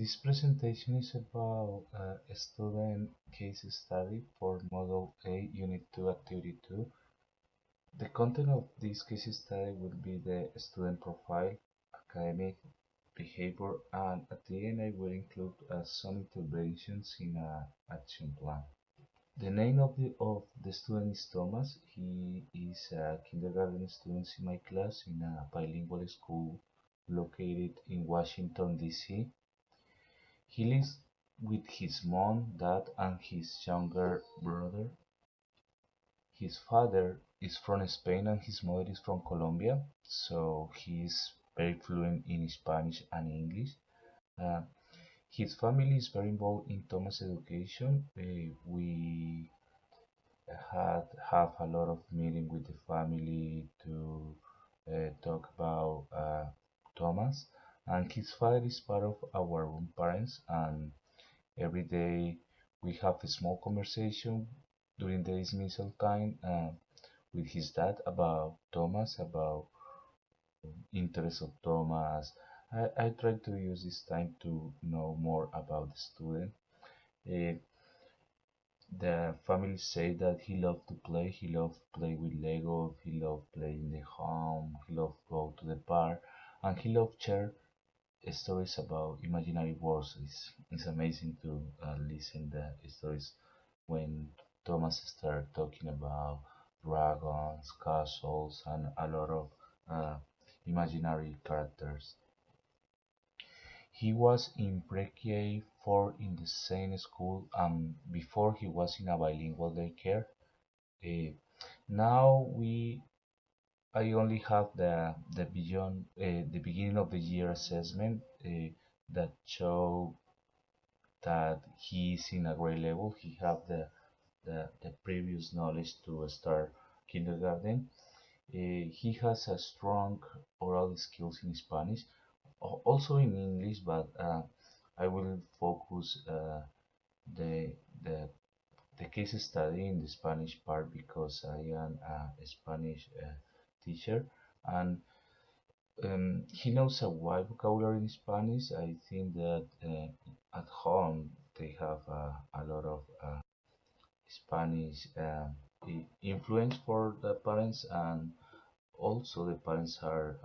This presentation is about a student case study for Model A Unit 2 Activity 2. The content of this case study will be the student profile, academic behavior, and at the end I will include some interventions in an action plan. The name of the student is Thomas. He is a kindergarten student in my class in a bilingual school located in Washington, D.C. He lives with his mom, dad, and his younger brother. His father is from Spain and his mother is from Colombia, so he is very fluent in Spanish and English. Uh, his family is very involved in Thomas' education. We had have a lot of meeting with the family to talk about Thomas, and his father is part of our own parents, and every day we have a small conversation during the dismissal time with his dad about Thomas, about interest of Thomas. I try to use this time to know more about the student. Uh, the family say that he loved to play. He loved play with Lego. He loved play in the home. He loved go to the park, and he loved share stories about imaginary worlds. It's amazing to listen the stories when Thomas started talking about dragons, castles, and a lot of uh, imaginary characters. He was in pre-K 4 in the same school, and before he was in a bilingual daycare. Uh, now I only have the beginning of the year assessment that show that he is in a grade level. He have the previous knowledge to start kindergarten. He has a strong oral skills in Spanish, also in English, but I will focus the the the case study in the Spanish part because I am a Spanish teacher, and he knows a wide vocabulary in Spanish. I think that at home they have a lot of Spanish influence for the parents, and also the parents are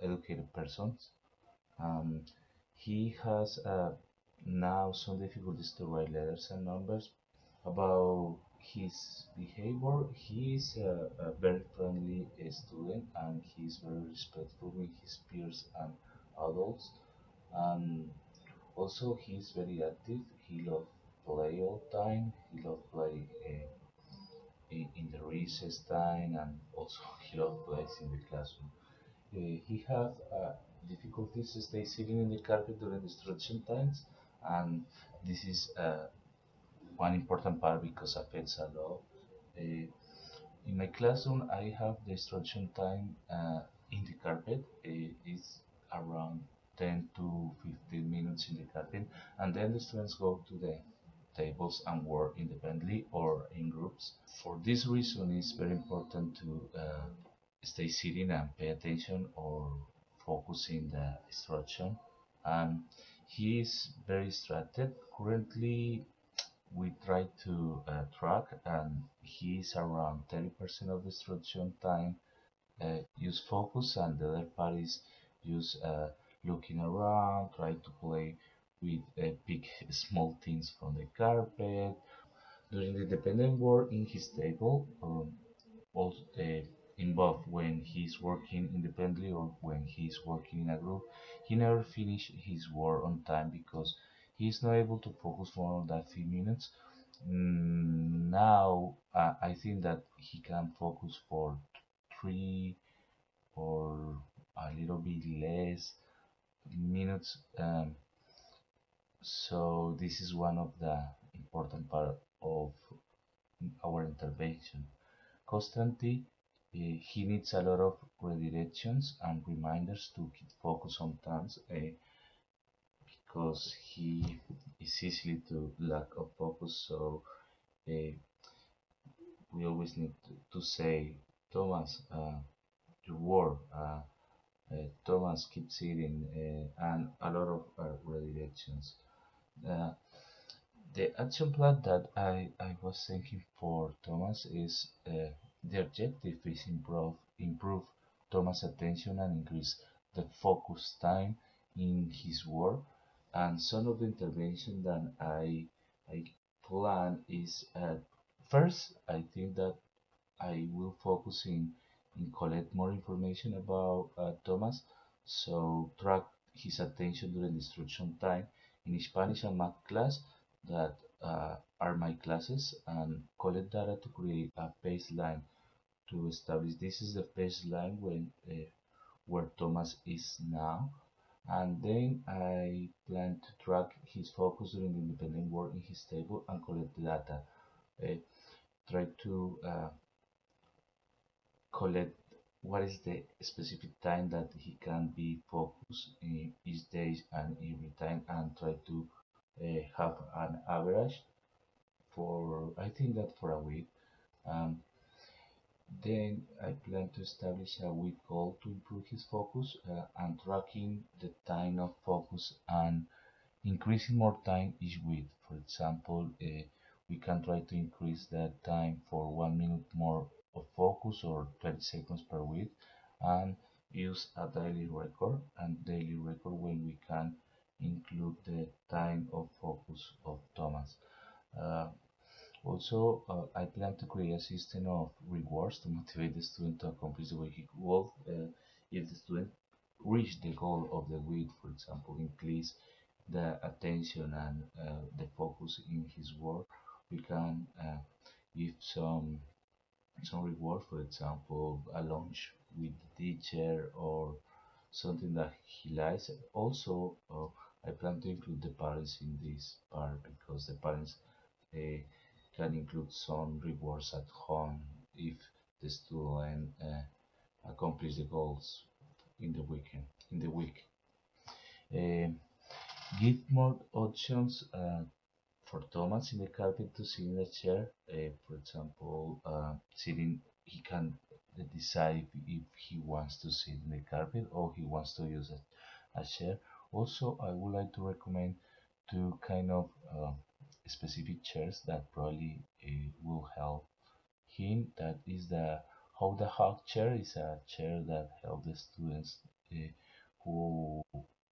educated persons. Um, he has now some difficulties to write letters and numbers. About his behavior, he is a very friendly student and he is very respectful with his peers and adults. And also, he is very active. He loves play all time. He loves play in the recess time, and also he loves plays in the classroom. He have difficulties to stay sitting in the carpet during the instruction times, and this is one important part because affects a lot. In my classroom, I have the instruction time in the carpet. It's around 10 to 15 minutes in the carpet, and then the students go to the tables and work independently or in groups. For this reason, it's very important to stay sitting and pay attention or focusing the instruction. And he is very distracted. Currently, we try to track, and he is around 30% of the instruction time use focus, and the other part is use looking around, try to play with pick small things from the carpet. During the independent work in his table, also in both when he's working independently or when he's working in a group, he never finish his work on time because he's not able to focus more on that few minutes. Now I think that he can focus for 3 or a little bit less minutes. So this is one of the important part of our intervention. Constantly, he needs a lot of redirections and reminders to keep focus sometimes because he is easily to lack of focus. So uh, we always need to say, Thomas, your work. Thomas keeps eating, and a lot of redirections. Uh, the action plan that I was thinking for Thomas is the objective is improve Thomas' attention and increase the focus time in his work. And some of the intervention that I plan is first I think that I will focus in collect more information about Thomas, so track his attention during the instruction time in Spanish and math class that are my classes, and collect data to create a baseline to establish this is the baseline when where Thomas is now, and then I plan to track his focus during the independent work in his table and collect the data. Uh, Try to collect what is the specific time that he can be focused in each day and every time, and try to have an average for I think that for a week. Um, then I plan to establish a week goal to improve his focus and tracking the time of focus and increasing more time each week. For example, we can try to increase that time for 1 minute more of focus or 20 seconds per week, and use a daily record and daily record when we can include the time of focus of Thomas. Uh, Also, I plan to create a system of rewards to motivate the student to accomplish the week goal. If the student reach the goal of the week, for example, increase the attention and the focus in his work, we can give some reward, for example, a lunch with the teacher or something that he likes. Also, I plan to include the parents in this part because the parents uh, can include some rewards at home if the student accomplish the goals in the weekend in the week. Um Give more options for Thomas in the carpet to sit in a chair. For example, sitting, he can decide if he wants to sit in the carpet or he wants to use a chair. Also, I would like to recommend two kind of specific chairs that probably will help him. That is the how the hug chair is a chair that helps the students who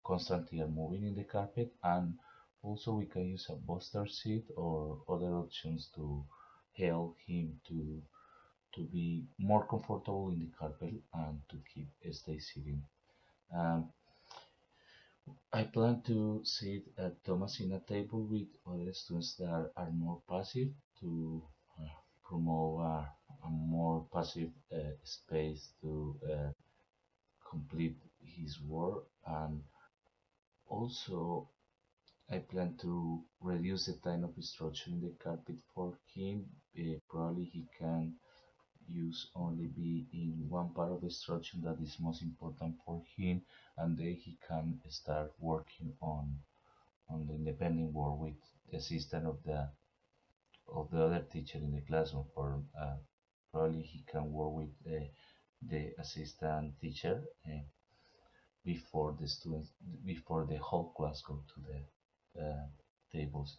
constantly are moving in the carpet, and also we can use a booster seat or other options to help him to be more comfortable in the carpet and to keep stay sitting. Um, I plan to sit at Thomas in a table with other students that are more passive to uh, promote a more passive space to complete his work, and also I plan to reduce the time of instruction in the carpet for him. Probably he can use only be in one part of the instruction that is most important for him, and then he can start working on the independent work with the assistant of the other teacher in the classroom. For probably he can work with the assistant teacher before the students before the whole class go to the tables.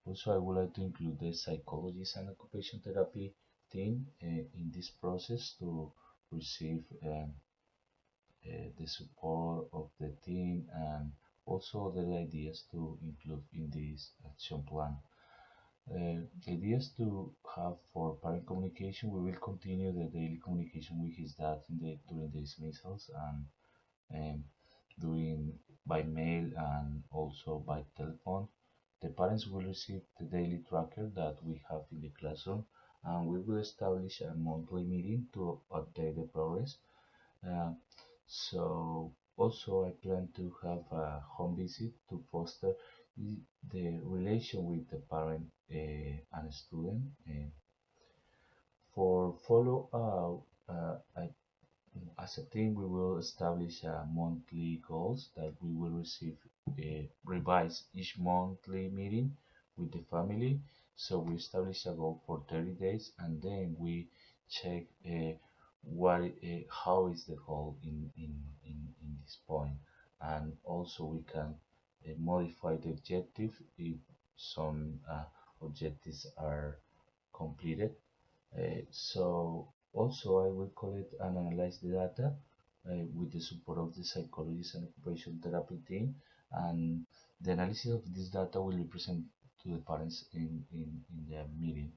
Also, I would like to include the psychologist and occupation therapy team in this process to receive the support of the team and also other ideas to include in this action plan. The idea is to have for parent communication. We will continue the daily communication with his dad during the dismissals and um, doing by mail and also by telephone. The parents will receive the daily tracker that we have in the classroom, and we will establish a monthly meeting to update the progress. Uh, so also I plan to have a home visit to foster the relation with the parent and student. For follow up, as a team, we will establish monthly goals that we will receive revise each monthly meeting with the family. So we establish a goal for 30 days, and then we check what how is the goal in this point, and also we can modify the objective if some objectives are completed. So also I will collect and analyze the data with the support of the psychologist and occupation therapy team, and the analysis of this data will be presented to the parents in the meeting.